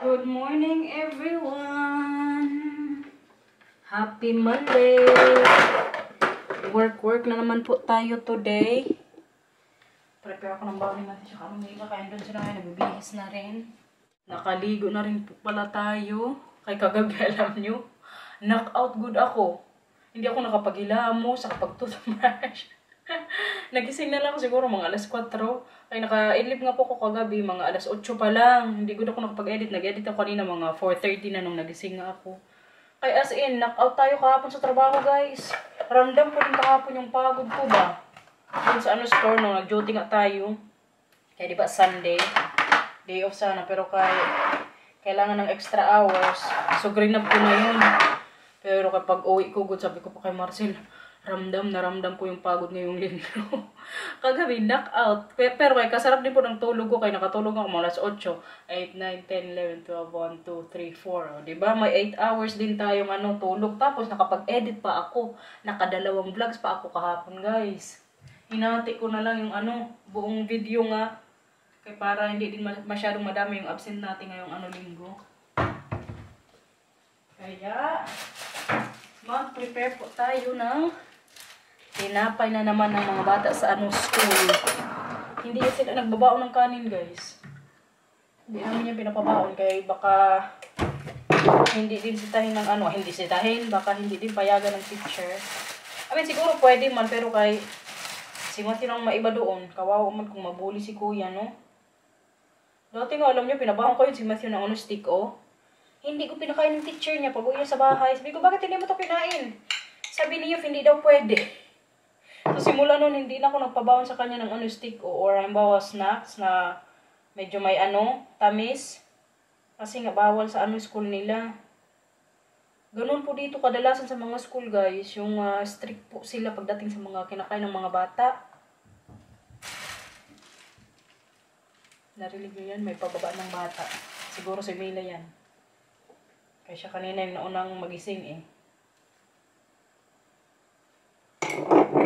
Good morning, everyone! Happy Monday! Work na naman po tayo today. Prepare ako ng bawang natin siya karumila. Kaya doon sila ngayon, nabibihis na rin. Nakaligo na rin po pala tayo. Kay kagabi, alam nyo, knockout good ako. Hindi ako nakapaghilamo sa kapag-toothbrush. Nagising na lang ako siguro mga alas 4. Ay naka-edlip nga po ko kagabi, mga alas 8 pa lang. Hindi ko nakapag-edit. Nag-edit ako kanina mga 4:30 na nung nagising nga ako. Kaya as in, knockout tayo kahapon sa trabaho, guys. Ramdam ko din kahapon yung pagod ko ba. Doon sa store nung nag-duty nga tayo. Kaya diba Sunday, day off sana. Pero kailangan ng extra hours. So green up ko na yun. Pero kapag uwi ko, good, sabi ko pa kay Marcel, naramdam ko yung pagod ngayong linggo. Kagabi, knockout. Pero kaya kasarap din po ng tulog ko. Kaya nakatulog ako mga alas 8, 8, 9, 10, 11, 12, 1, 2, 3, 4. O, diba? May 8 hours din tayong tulog. Tapos nakapag-edit pa ako. Nakadalawang vlogs pa ako kahapon, guys. Hinati ko na lang yung buong video nga. Kaya para hindi din masyadong madami yung absent natin ngayong linggo. Kaya, mag-prepare po tayo ng tinapay na naman ng mga bata sa school. Hindi sila nagbabaon ng kanin, guys. Hindi namin yung pinapabaon. Kaya baka hindi din sitahin ng hindi sitahin. Baka hindi din payagan ng teacher. Siguro pwede man. Pero kay si Matthew nang maiba doon. Kawawa man kung mabuli si kuya, no? Dati nga, alam nyo, pinabaon ko yun si Matthew ng stick, Hindi ko pinakain ng teacher niya. Pag-uwi niya sa bahay. Sabi ko, bakit hindi mo ito kinain? Sabi niya, hindi daw pwede. So, simula nun, hindi na ako nagpabaon sa kanya ng stick or halimbawa snacks na medyo may tamis. Kasi nga, bawal sa school nila. Ganun po dito kadalasan sa mga school, guys. Yung strict po sila pagdating sa mga kinakain ng mga bata. Narinig nyo yan, may pababa ng bata. Siguro si Mila yan. Kaya siya kanina yung naunang magising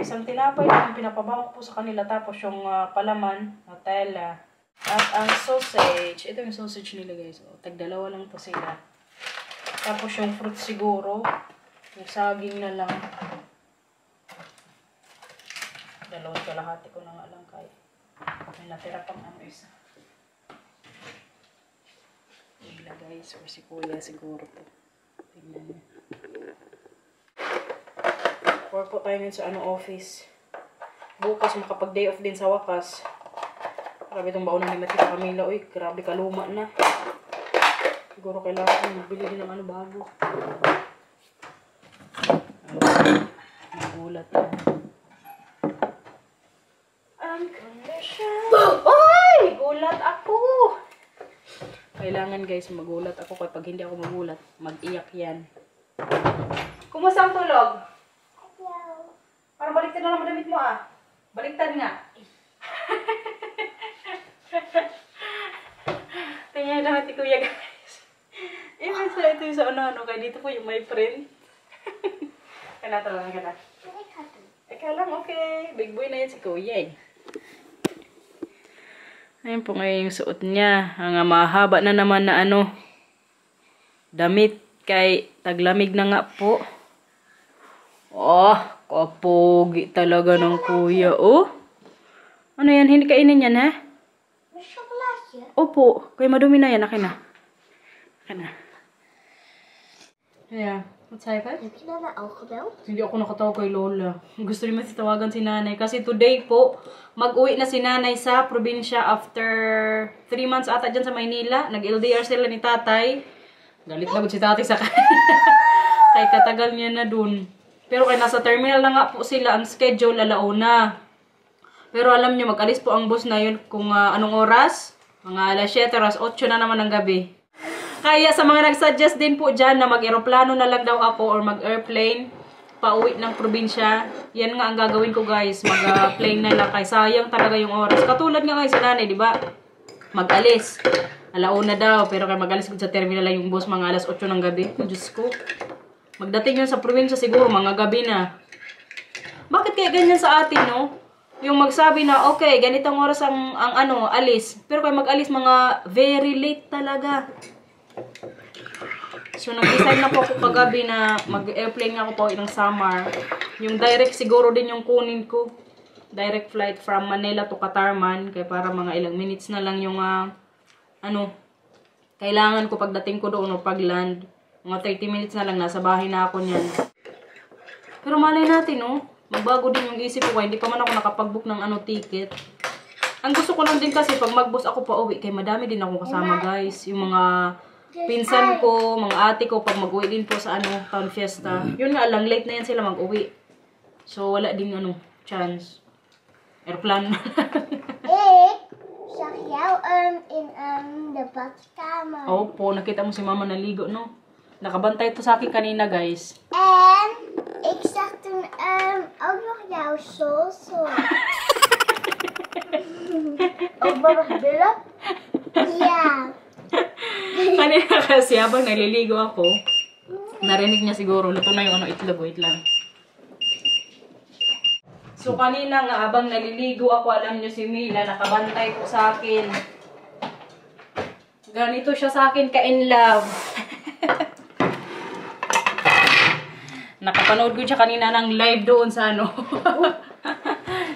Isang tinapay lang pinapabaho ko po sa kanila. Tapos yung palaman, Nutella. At ang sausage. Ito yung sausage nila, guys. Tag-2 lang po sila. Tapos yung fruit siguro. Yung saging na lang. 2 kalahati ko na nga lang kaya. May natira pang isa. Hila, guys. Or si kuya siguro po. Tingnan niyo. Work po tayo ngayon sa office. Bukas makapag-day off din sa wakas. Grabe itong baon ni Matita Camila. Uy, grabe kaluma na. Siguro kailangan ko magbili din ng bago. Nagulat na. Unconditional. Uy! Gulat ako! Kailangan, guys, magulat ako. Kapag hindi ako magulat, mag-iyak yan. Kumusta ang tulog? Parang baliktad na naman damit mo Baliktad nga. Tingnan naman si kuya, guys. Ito yung sa kaya dito po yung my friend. Kaya talaga ka na. Ikaw lang, okay. Big boy na yan si kuya Ayun po ngayon yung suot niya. Ang mahaba na naman na damit. Kay taglamig na nga po. Kapogi talaga ng kuya. Ano yan? Hindi kainin yan, ha? May chocolate. Opo. Kaya madumi na yan. Akin na. Yeah. What's happened? Heb je Nana al gebeld? Hindi ako nakatawag kay Lola. Gusto rin tawagan si nanay. Kasi today po, mag-uwi na si nanay sa probinsya after 3 months ata dyan sa Maynila. Nag-LDR sila ni tatay. Galit na si tatay sa kanya. Kay katagal niya na dun. Pero kaya nasa terminal na nga po sila, ang schedule alauna. Pero alam nyo, mag-alis po ang bus na yun kung anong oras. Mga alas 7, alas 8 na naman ng gabi. Kaya sa mga nag-suggest din po dyan na mag-aeroplano na lang daw ako or mag-airplane, pauwi ng probinsya, yan nga ang gagawin ko, guys. Mag-plane na lang kay sayang talaga yung oras. Katulad nga ngayon sa nanay, di ba? Mag-alis. Alauna daw, pero kaya mag-alis ko sa terminal lang yung bus mga alas 8 ng gabi. Diyos ko. Magdating yun sa probinsya siguro, mga gabi na. Bakit kaya ganyan sa atin, no? Yung magsabi na, okay, ganitong oras ang alis. Pero kaya mag-alis mga very late talaga. So, nag-decide na po ako kagabi na mag-airplane nga ako po ng summer. Yung direct siguro din yung kunin ko. Direct flight from Manila to Katarman. Kaya para mga ilang minutes na lang yung, kailangan ko pagdating ko doon o pag-land. Mga 30 minutes na lang, nasa bahay na ako niyan. Pero malay natin, magbago din yung isip ko. Hindi pa man ako nakapag-book ng ticket. Ang gusto ko lang din kasi pag mag-bus ako pa uwi, kaya madami din ako kasama guys. Yung mga pinsan ko, mga ate ko, pag mag-uwi din po sa town fiesta. Yun nga lang, late na yan sila mag-uwi. So wala din chance. Airplane. Zag jou in de badkamer. Opo, nakita mo si mama naligo, no? Nakabantay to sa akin kanina guys. En ik zag toen ook nog jouw solso. Op mijn billen? Ja. Kanina kasi habang naliligo ako, narinig niya siguro, luto na yung itlog, wait lang. So kanina nga habang naliligo ako, alam niyo si Mila, nakabantay po sa akin. Ganito siya sa akin ka-in love. Nakapanood ko siya kanina ng live doon sa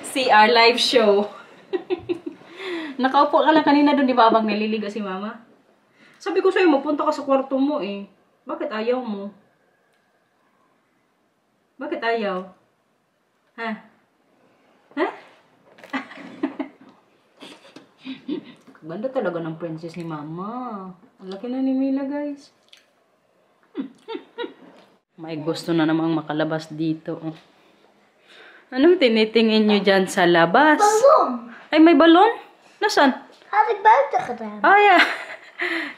CR live show. Nakaupo ka lang kanina doon, di ba, habang naliligo si mama? Sabi ko sa'yo, magpunta ka sa kwarto mo eh. Bakit ayaw mo? Bakit ayaw? Ha? Ha? Ganda talaga ng princess ni mama. Ang laki na ni Mila, guys. May gusto na namang makalabas dito. Anong tinitingin nyo dyan sa labas? Balon. Ay, may balon? Nasaan? Had ik buiten gedaan. Ah, yeah.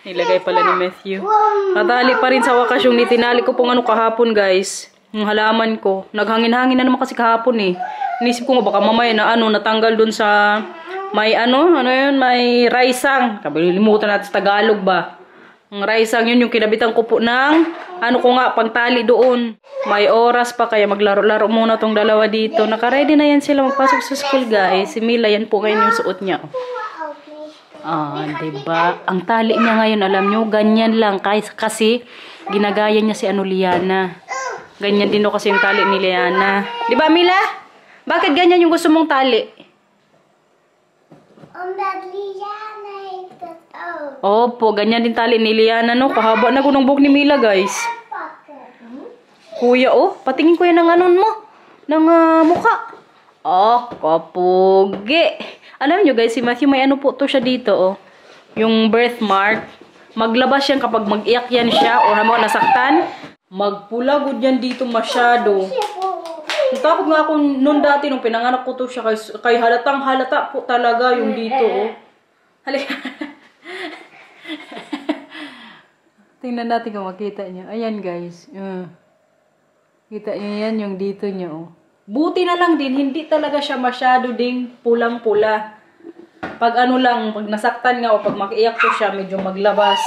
Nilagay pala ni Matthew. Katali pa rin sa wakas yung nitinali ko pong kahapon, guys. Yung halaman ko. Naghangin-hangin na naman kasi kahapon eh. Inisip ko nga baka mamaya na natanggal dun sa may may raisang. Kabilimutan natin sa Tagalog ba? Ang raisang yun yung kinabitan ko po ng pangtali doon. May oras pa kaya maglaro-laro muna tong dalawa dito. Naka-ready na yan sila magpasok sa school, guys. Si Mila, yan po ngayon yung suot niya. Diba? Ang tali niya ngayon, alam nyo, ganyan lang. Kasi, ginagaya niya si Liana. Ganyan din kasi yung tali ni Liana. Diba, Mila? Bakit ganyan yung gusto mong tali? Omdat Liana heeft dat ook. Opo, ganyan din tali ni Liana, no? Kahaba na ng buhok ni Mila, guys. Kuya, patingin ko yan ng mo. Ng mukha. Kapugi. Alam nyo guys, si Matthew may po to siya dito, yung birthmark. Maglabas yan kapag mag-iyak yan siya o nasaktan. Magpula good yan dito masyado. Natakot nga ako noon dati nung pinanganak ko to siya kay halatang halata po talaga yung dito, Halika. Tingnan natin kung makita nyo. Ayan guys. Kita nyo yan yung dito nyo, Buti na lang din, hindi talaga siya masyado ding pulang-pula. Pag pag nasaktan nga o pag makiiyak ko siya, medyo maglabas.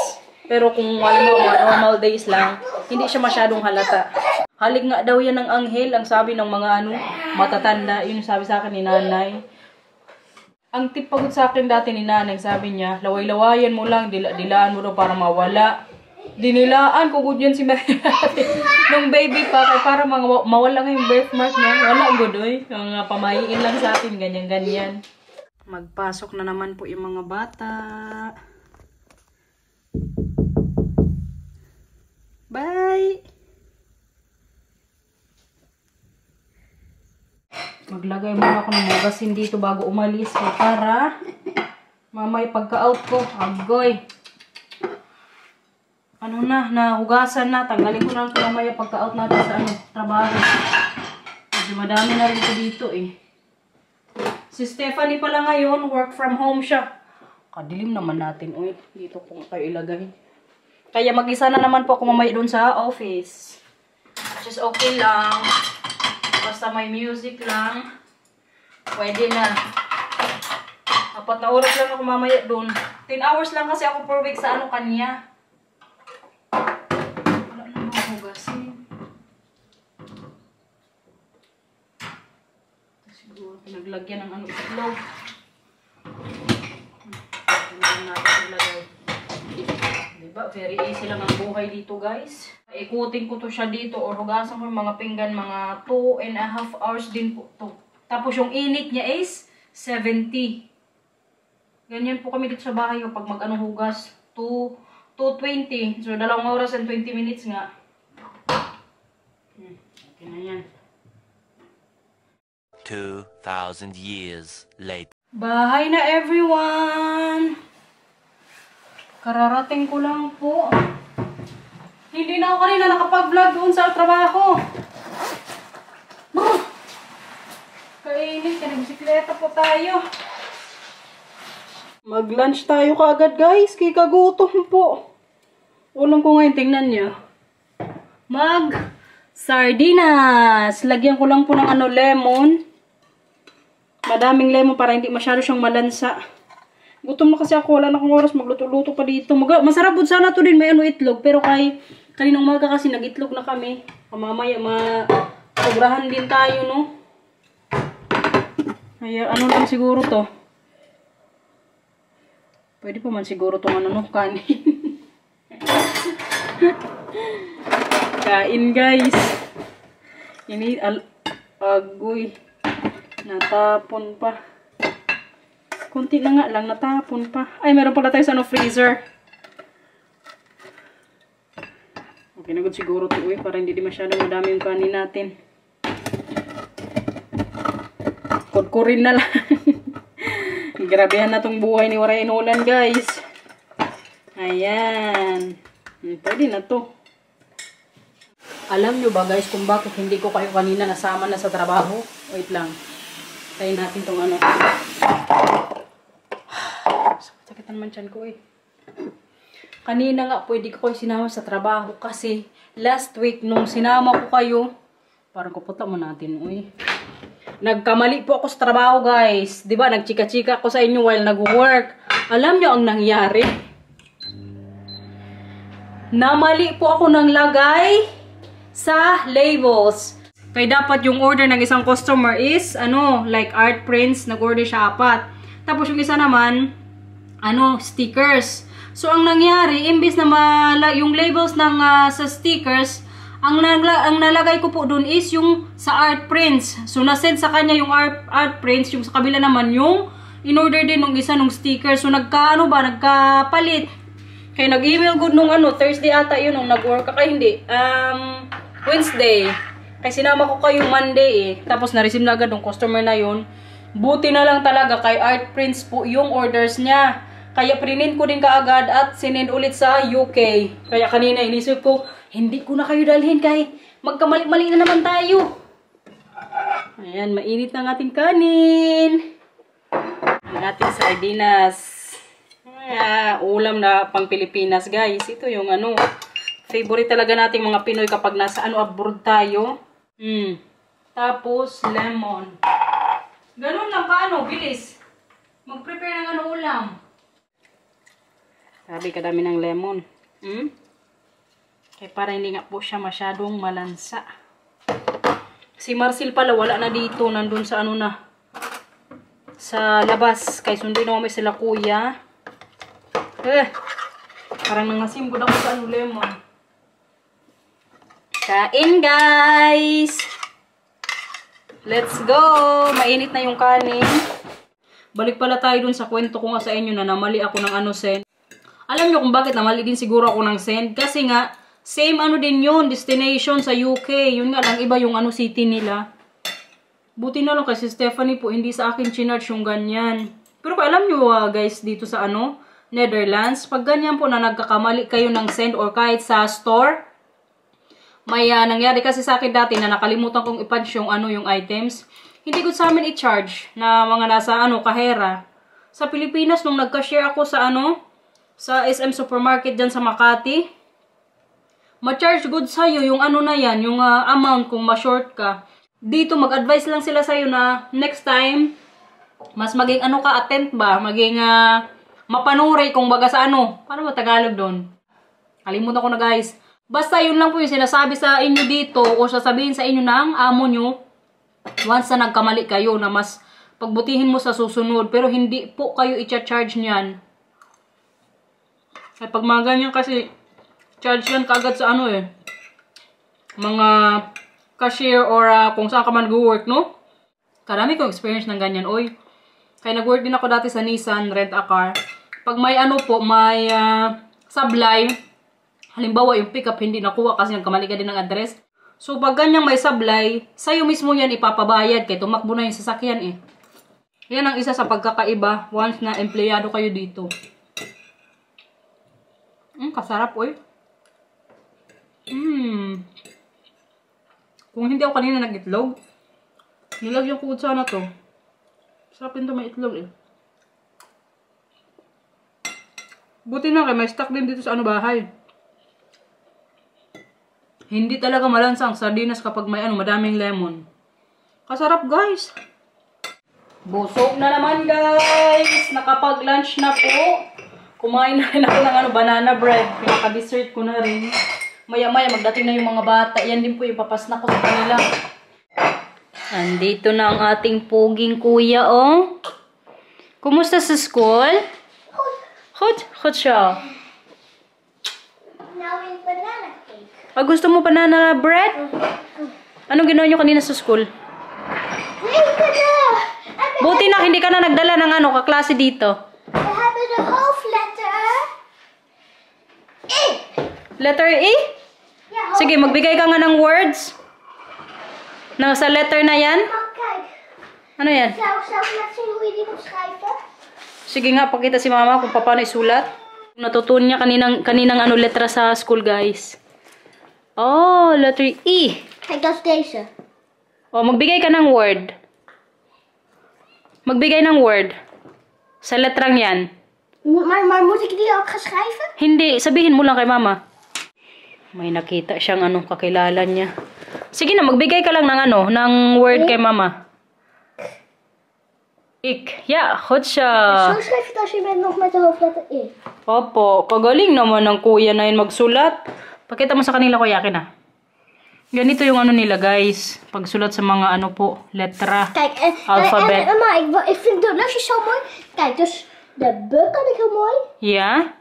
Pero kung normal days lang, hindi siya masyadong halata. Halig nga daw yan ng anghel, ang sabi ng mga matatanda. Yun yung sabi sa akin ni nanay. Ang tip pagod sa akin dati ni nanay, sabi niya, laway-lawayan mo lang, dilaan mo daw para mawala. Dinilaan ko good yan si Maria. Nung baby pa, kaya para mawala nga yung birthmark niya. Wala good yung pamahiin lang sa atin, ganyan-ganyan. Magpasok na naman po yung mga bata. Bye! Maglagay muna ako ng magasin dito bago umalis ko para mamay pagka-out ko, agoy. Nahugasan na. Tanggalin ko na ito mamaya pagka-out natin sa trabaho. Medyo madami na rin ito dito Si Stephanie pala ngayon, work from home siya. Kadilim naman natin. Dito kung kayo ilagay. Kaya mag-isa na naman po ako mamaya doon sa office. Just okay lang. Basta may music lang. Pwede na. 4 na oras lang ako mamaya doon. 10 hours lang kasi ako per week sa kanya. Wala na mahugasin. Siguro pinaglagyan ng itlog. Hindi natin ilagay. Diba? Very easy lang ang buhay dito, guys. Ikutin ko to siya dito or hugasan ko yung mga pinggan, mga 2.5 hours din po to. Tapos yung init niya is 70. Ganyan po kami dito sa bahay pag mag-ano hugas. 2:20. So, 2 oras and 20 minutes nga. Okay na yan. 2,000 years later. Bahay na, everyone! Kararating ko lang po. Hindi na ako kanina nakapag-vlog doon sa trabaho. Kainit, bisikleta po tayo. Mag-lunch tayo kaagad, guys. Kikagutom po. Ulam ko ngayon, tingnan niyo. Sardinas. Lagyan ko lang po ng lemon. Madaming lemon para hindi masyado siyang malansa. Gutom na kasi ako. Wala na akong oras magluto-luto pa dito. Masarap po sana to din may itlog. Pero kaninang umaga kasi nag-itlog na kami. Mamaya sobrahan din tayo, no? Kaya lang siguro to. Pwede pa man siguro itong kanin. Kain, guys. Agoy. Natapon pa. Kunti na nga lang, natapon pa. Ay, meron pala tayo sa freezer. Okay na good siguro ito, para hindi masyadong madami yung kanin natin. Kudkurin na lang. Grabehan na itong buhay ni Waray Inulan, guys. Ayan. Pwede na to. Alam nyo ba, guys, kung bakit hindi ko kayo kanina nasama na sa trabaho? Wait lang. Tayo natin itong Sakit naman tiyan ko Kanina nga pwede ko kayo sinama sa trabaho kasi last week nung sinama ko kayo, parang kuputa mo natin, nagkamali po ako sa trabaho, guys. Diba, nagchika-chika ako sa inyo while nag-work. Alam nyo ang nangyari? Namali po ako ng lagay sa labels. Kaya dapat yung order ng isang customer is, like art prints, nag-order siya 4. Tapos yung isa naman, stickers. So, ang nangyari, imbis na yung labels ng sa stickers, ang nalagay ko po dun is yung sa art prints. So, nasend sa kanya yung art prints, yung sa kabila naman yung in-order din ng isa ng stickers. So, nagkapalit. Kaya nag-email good nung Thursday ata yun, nung nag-work ka. Kaya hindi, Wednesday. Kaya sinama ko kayo Monday Tapos na-receive na agad ng customer na yun. Buti na lang talaga kay art prints po yung orders niya. Kaya prinin ko din kaagad at sinend ulit sa UK. Kaya kanina inisip ko, hindi ko na kayo dalhin kay magkamali-mali na naman tayo. Ayan, mainit na ang ating kanin. Ang ating sardinas. Ulam na pang Pilipinas, guys. Ito yung favorite talaga nating mga Pinoy kapag nasa abroad tayo. Tapos, lemon. Ganun lang paano, bilis. Mag-prepare ng ulam. Sabi kadami ng lemon. Kaya para hindi nga po siya masyadong malansa. Si Marcel pala wala na dito. Nandun sa sa labas. Kaya sundin naman may sila kuya. Parang nangasim ko na ko sa lemon. Kain, guys! Let's go! Mainit na yung kanin. Balik pala tayo dun sa kwento ko nga sa inyo na namali ako ng send. Alam nyo kung bakit namali din siguro ako ng send? Kasi nga, same din yun, destination sa UK. Yun nga lang, iba yung city nila. Buti na lang kasi Stephanie po, hindi sa akin chinarge yung ganyan. Pero alam nyo guys, dito sa Netherlands, pag ganyan po na nagkakamali kayo ng send or kahit sa store, may nangyari kasi sa akin dati na nakalimutan kong i-punch yung yung items. Hindi ko sa amin i-charge na mga nasa kahera. Sa Pilipinas nung nagka-share ako sa sa SM Supermarket dyan sa Makati, ma-charge good sa'yo yung na yan, yung amount kung ma-short ka. Dito mag-advise lang sila sa'yo na next time mas maging ka attent ba, maging mapanuri kung baga sa paano ba Tagalog doon? Kalimutan ko na, guys. Basta yun lang po yung sinasabi sa inyo dito o sasabihin sa inyo ng amo nyo once na nagkamali kayo na mas pagbutihin mo sa susunod. Pero hindi po kayo i-charge niyan. Ay, pag mga ganyan kasi, charge yan kagad sa ano eh. Mga cashier or kung saan ka man go-work, no? Karami kong experience ng ganyan, oy. Kaya nag-work din ako dati sa Nissan, rent a car. Pag may ano po, may sablay, halimbawa yung pickup hindi nakuha kasi nagkamali ka din ng address. So pag ganyang may sablay, sa'yo mismo yan ipapabayad kaya tumakbo na yung sasakyan eh. Yan ang isa sa pagkakaiba once na empleyado kayo dito. Kasarap, oy. Kung hindi ako kanina nag-itlog, nilagyan ko sana to. Sarapin to, may itlog eh. Buti na kay may stock din dito sa ano bahay. Hindi talaga malansa ang sardinas kapag may ano, madaming lemon. Kasarap, guys. Busog na naman, guys. Nakapag-lunch na po. Kumain na rin ako ng ano, banana bread. Pinaka-dessert ko na rin. Maya-maya, magdating na yung mga bata. Yan din po yung papas na ko sa kanila. Andito na ang ating puging kuya, oh. Kumusta sa school? Hot siya. Now in banana cake. Gusto mo banana bread? Anong ginawa nyo kanina sa school? Buti na, hindi ka na nagdala ng ano, kaklase dito. We hebben de hoofdletter E. Letter E? Ja, Sige, magbigay ka nga ng words. Sa letter na yan. kijk. Ano yan? Zou ik laten zien hoe je die moet schrijven? Sige nga, pakita si mama kung paano isulat. Natutunan niya kaninang ano letra sa school, guys. Oh, letter E. Kijk, dat is deze. Oh, magbigay ka ng word. Magbigay ng word. Sa letrang yan. Maar moet ik die ook gaan schrijven? Hindi, sabihin mo lang kay mama. May nakita siyang anong kakilala niya. Sige na, magbigay ka lang ng ano, ng word kay mama. Ik. Ja, goed siya. Zo schrijf je het als je bent nog met de hoofdletter E. Opo, kagaling naman ng kuya na yun magsulat. Pakita mo sa kanila, kuya, akin na. Ganito yung ano nila, guys. Pagsulat sa mga ano po, letra. Kijk, Alfabet. maar ik vind de lusjes zo mooi. Kijk, dus de B kan ik heel mooi. Ja?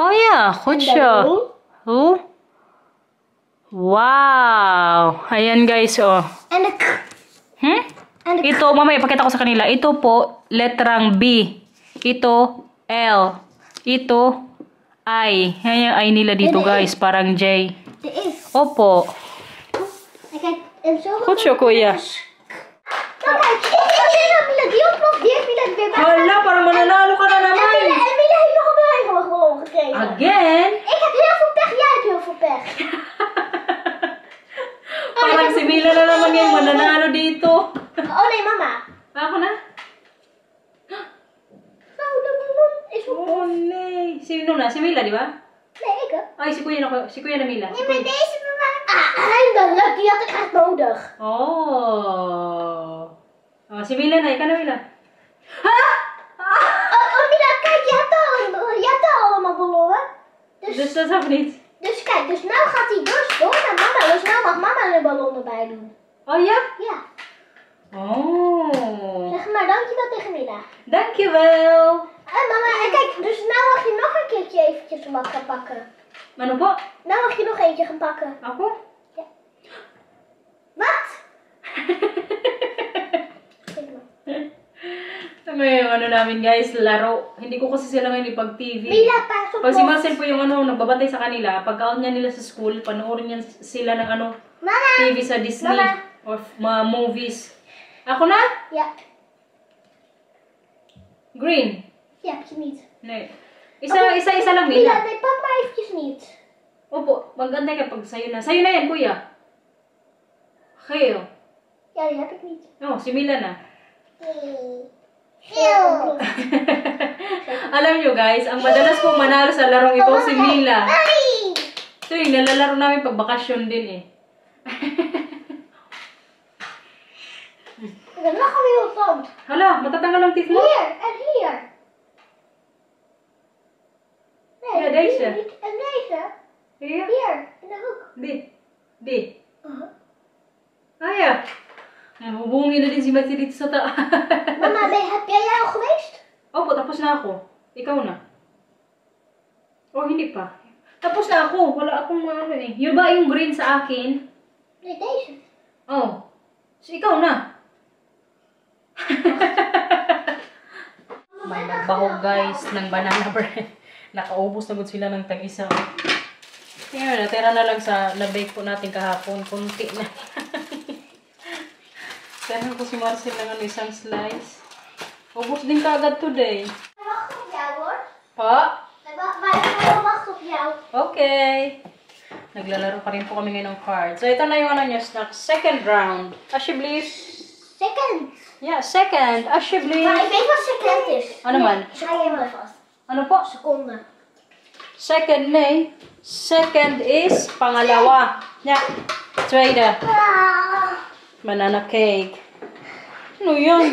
Oh ja, goed En de siya. O. Oh. Wow. Ayan, guys, oh. En de K. En de K. Ito, mamaya, pakita ko sa kanila. Ito po, letrang B. Ito, L. Ito, I. Yan yung I nila dito, guys. Parang J. De E. Opo. En kijk, en zo. Goed zo, kuya. Nou, kijk, ik zie dat Mila die ontploft. Die heeft Mila weer bij. Hala, parang mananalo ka na En naman. Mila heeft nog een bijgel gewoon gekregen. Again? Ik heb heel veel pech, jij hebt heel veel pech. Parang si Mila na naman yung mananalo dito. Oh nee, mama. Ako na? Nou, de ballon is op. Oh, nee. Sino na? Si Mila, di ba? Nee, ik hè. Ay, si Kuya na Mila. Nee, maar deze mama. Ah, eindelijk. Die had ik echt nodig. Oh. Oh, si Mila na. Ikaw na, Mila. Ha? Oh, Mila, kijk, je hebt al allemaal ballonnen. Dus dat is niet. Dus kijk, dus nou gaat hij door naar mama. Dus nou mag mama de ballon erbij doen. Oh, ja? Ja. Oh. Zeg maar dankjewel tegen Mila. Dankjewel. En mama, en kijk, dus nou mag je nog een keertje eventjes wat gaan pakken. Ano po? Nou mag je nog eentje gaan pakken. Ako? Ja. Wat? Kijk maar. Ngayon, ano namin guys, laro. Hindi ko kasi sila ngayon ipag-TV. Mila, pasok Pag si mo. Marcel po yung ano, nagbabantay sa kanila, pag-out niya nila sa school, panoorin niya sila ng ano, Mama. TV sa Disney. Mama. Or mga movies. Ako na? Ja. Green. Ja, heb je niet. Nee. Isa lang, Mila, Mila. nee, pak maar eventjes niet. Opo, magantay ka pag sa'yo na. Sa'yo na yan, kuya. Geel. Ja, die heb ik niet. Oh, si Mila na. Geel. Alam nyo guys, ang madalas pong manalo sa larong ito si Mila. Ito yung nalalaro namin pag bakasyon din eh. Dan lachen we heel van. Hala, matatanggal ang teeth mo? Hier en hier. Nee, Ja, deze. niet. En deze. Hier? Hier, in de hoek. Di. Ah ja. Hubungin na din si Matthew dito sa Mama, heb jij al geweest? Opo, tapos na ako. Ikaw na. O, hindi pa. Tapos na ako. Wala akong ano eh. Yun ba yung green sa akin? Nee, deze. Oh. So, ikaw na. May nagbahog guys ng banana bread. Nakaubos na gud sila ng tag-isa. Ngayon, natira na lang sa na-bake po natin kahapon. Kunti na. Pero ko si Marcel ng isang slice. Ubos din kaagad today. Wacht op jou hoor. Pa? Wacht op jou. Okay. Naglalaro pa rin po kami ngayon ng cards. So, ito na yung ano niya, snacks. Second round. Ashley, please. Second. Yeah, second. Ashley, please. Maar ik weet wat second is. Ano man? Ga je maar vast. Ano po? Seconde. Second, nee. Second is pangalawa. Ja. Tweede. Banana cake. Ano yun?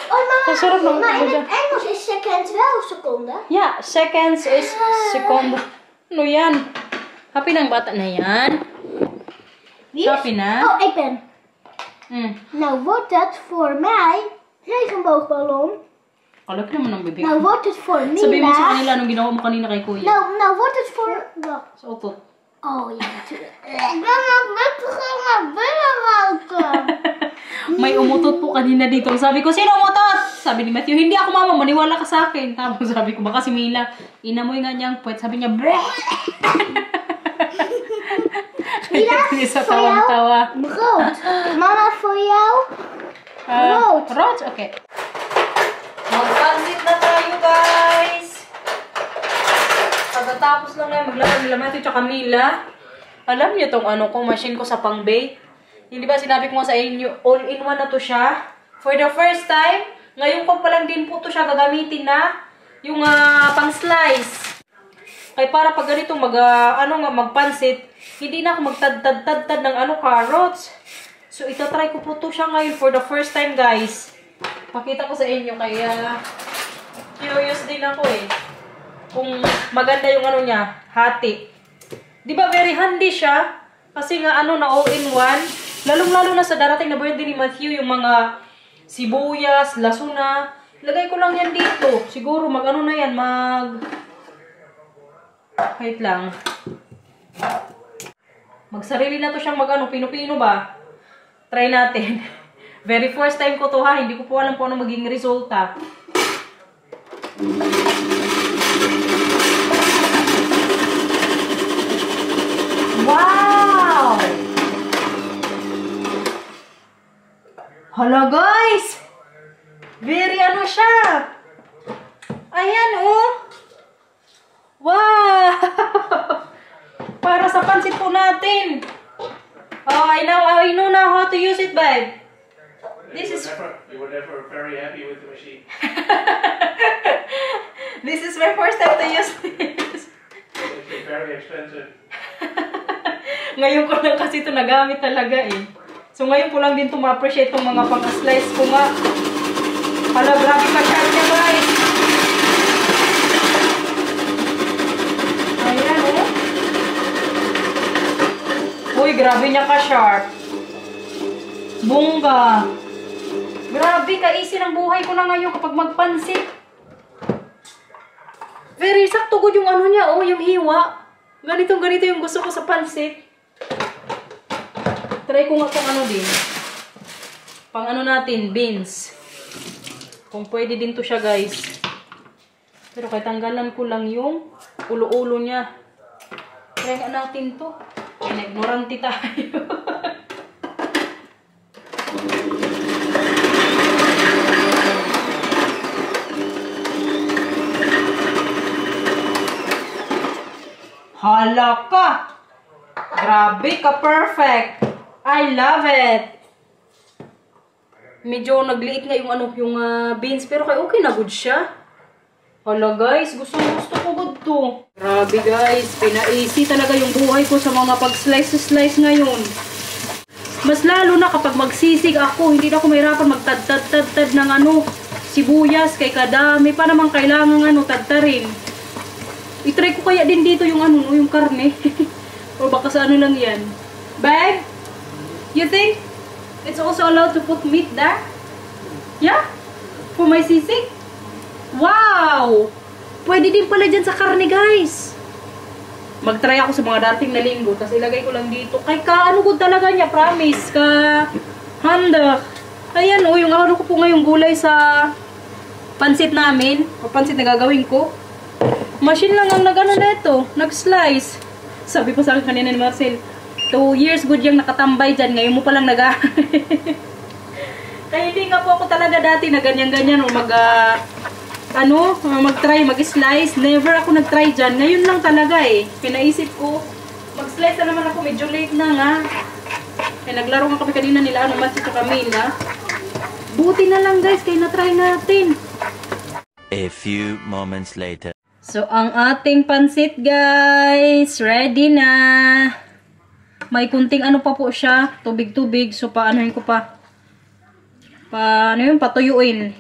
Oh, Masarap ng maar in ubusan. het Engels is second wel seconde. Yeah, seconds is secondo. Ano yan? Happy ng bata na yan? Wie is- Happy na? Oh, ik ben. Nou wordt het voor mij regenboogballon. Kalap naman ng bibig. Nou wordt het voor Mila. Sabihin mo sa kanila anong ginawa mo kanina kay kuya. Nou wordt het voor... Wacht. Sa utot. Oh ja, natuurlijk. Ik ben naar buiten gegaan naar binnen roken. May umutot po kanina dito. Sabi ko, sino umutot? Sabi ni Matthew, hindi ako mama, maniwala ka sa akin. Tapos sabi ko, baka si Mila, inamoy nga niyang puwet. Sabi niya, breh! Kaya sa tawang-tawa. Brood. Mama, voor jou? Rood. Rood? Okay. Magpansit na tayo, guys! Pagkatapos lang na maglagay nila Matthew tsaka Mila. Alam niyo tong ano ko, machine ko sa pang-bake. Hindi ba sinabi ko nga sa inyo, all-in-one na to siya. For the first time, ngayon ko pa lang din po to siya gagamitin na yung pang-slice. Kaya para pag ganito magpansit, hindi na ako magtad-tad-tad ng carrots. So itatry ko po to siya ngayon for the first time, guys. Pakita ko sa inyo, kaya curious din ako eh. Kung maganda yung niya, hati. Di ba very handy siya? Kasi nga na all-in-one. Lalong-lalo na sa darating na birthday ni Matthew, yung mga sibuyas, lasuna. Lagay ko lang yan dito. Siguro na yan, wait lang. Magsarili na to siyang pino-pino ba? Try natin. Very first time ko to ha, hindi ko po alam kung ano maging resulta. Wow! Hala guys! Very siya! Ayan oh! Wow! Para sa pansit po natin. Oh, I know now how to use it, babe. This is... You were never very happy with the machine. This is my first time to use this. It's very expensive. Ngayon ko lang kasi ito nagamit talaga eh. So ngayon ko lang din ito ma-appreciate itong mga pang-slice ko nga. Hala, grabe ka sharp niya guys. Ayan oh. Uy, grabe niya ka sharp. Bongga. Grabe, ka-easy ng buhay ko na ngayon kapag magpansit. Very sakto good yung niya, yung hiwa. Ganito yung gusto ko sa pansit. Try ko nga kung din. Pang natin, beans. Kung pwede din to siya, guys. Pero kahit tanggalan ko lang yung ulo-ulo niya. Try nga natin to. Ignorante tayo. Hala ka! Grabe ka, perfect! I love it! Medyo nagliit nga yung beans, pero okay na good siya. Hala guys, gusto ko good to. Grabe guys, pina-easy talaga yung buhay ko sa mga pag-slice ngayon. Mas lalo na kapag magsisig ako, hindi na ako mahirapan magtad-tad ng sibuyas, kay kadami pa naman kailangan tadtarin. I-try ko kaya din dito yung yung karne. O baka sa lang yan. Babe, you think it's also allowed to put meat there? Yeah? For my sisig? Wow! Pwede din pala dyan sa karne, guys. Mag-try ako sa mga dating na linggo. Tapos ilagay ko lang dito. Kay ka, ano good talaga niya, promise. Ka, handa. Ayan, yung ano ko po ngayong gulay sa pansit namin. O pansit na gagawin ko. Machine lang ang nag-ano na ito. Nag-slice. Sabi pa sa akin kanina ni Marcel, 2 years good yung nakatambay dyan. Ngayon mo palang Kaya hindi nga po ako talaga dati na ganyan-ganyan o mag-try, mag-slice. Never ako nag-try dyan. Ngayon lang talaga eh. Pinaisip ko, mag-slice na naman ako. Medyo late na nga. Kaya naglaro nga kami kanina nila. Mas ito kami na. Buti na lang guys, kaya na-try natin. A few moments later. So, ang ating pansit guys, ready na. May kunting ano pa po siya. Tubig-tubig. So, paanohin ko pa. Patuyuin.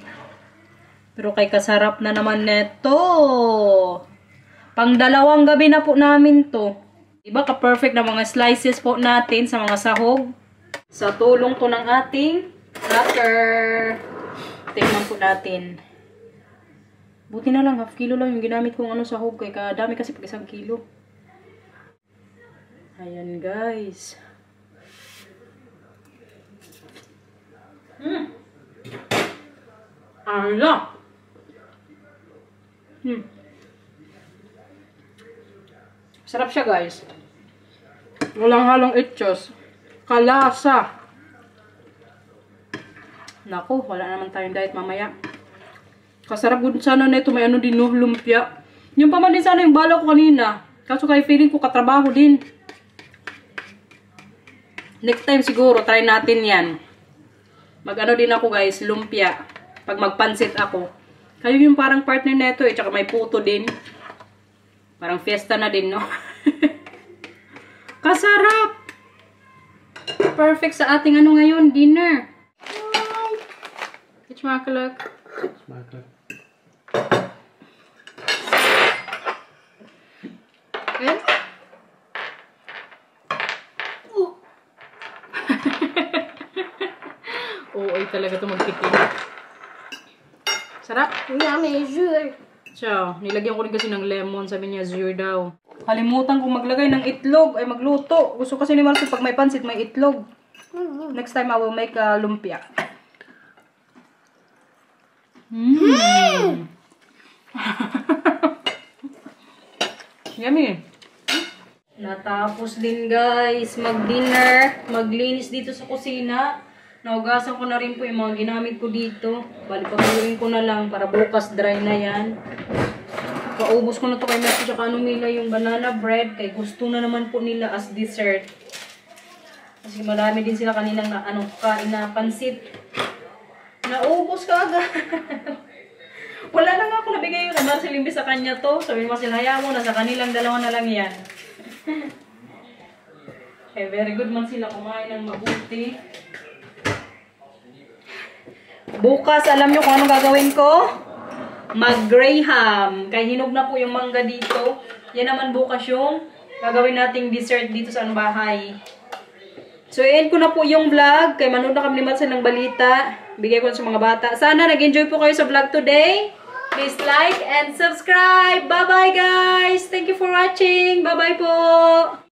Pero kay kasarap na naman neto. Pang 2 gabi na po namin to. Diba ka-perfect na mga slices po natin sa mga sahog. Sa tulong to ng ating cutter. Tingnan po natin. Buti na lang, half kilo lang yung ginamit kong sahog. Kaya kadami kasi pag 1 kilo. Ayan guys. Ano? Sarap siya guys. Walang halong itchos. Kalasa. Naku, wala naman tayong diet mamaya. Kasarap good sana na ito. May ano din no, lumpia. Yung pa man din sana yung bala ko kanina. Kaso kaya feeling ko katrabaho din. Next time siguro, try natin yan. Mag-ano din ako guys, lumpia. Pag magpansit ako. Kayo yung parang partner neto eh. Tsaka may puto din. Parang fiesta na din, no? Kasarap! Perfect sa ating ano ngayon, dinner. It's makalak. Ayan. Oo, ay talaga ito magtikim. Sarap. Yummy, sure. So, nilagyan ko rin kasi ng lemon. Sabi niya, zure daw. Kalimutan kong maglagay ng itlog. Ay, magluto. Gusto kasi ni Marcel, pag may pansit, may itlog. Next time, I will make lumpia. Yummy. Natapos din guys, mag-dinner. Maglinis dito sa kusina. Naugasan ko na rin po yung mga ginamit ko dito. Bali, papaluin ko na lang para bukas dry na yan. Paubos ko na to kay Messi tsaka nila yung banana bread. Kay gusto na naman po nila as dessert. Kasi marami din sila kaninang kain na pansit. Naubos ka agad. Wala na nga ako nabigay yung Marcel imbis sa kanya to. Sabi mo sila, hayaan mo na sa kanilang 2 na lang yan. Okay, very good man sila kumain ng mabuti. Bukas, alam nyo kung anong gagawin ko? Mag-graham. Kaya hinog na po yung mangga dito. Yan naman bukas yung gagawin nating dessert dito sa bahay. So, i-end ko na po yung vlog. Kaya manood na kami ni Marcel ng balita. Bigay ko sa mga bata. Sana nag-enjoy po kayo sa vlog today. Please like and subscribe. Bye-bye guys. Thank you for watching. Bye-bye po.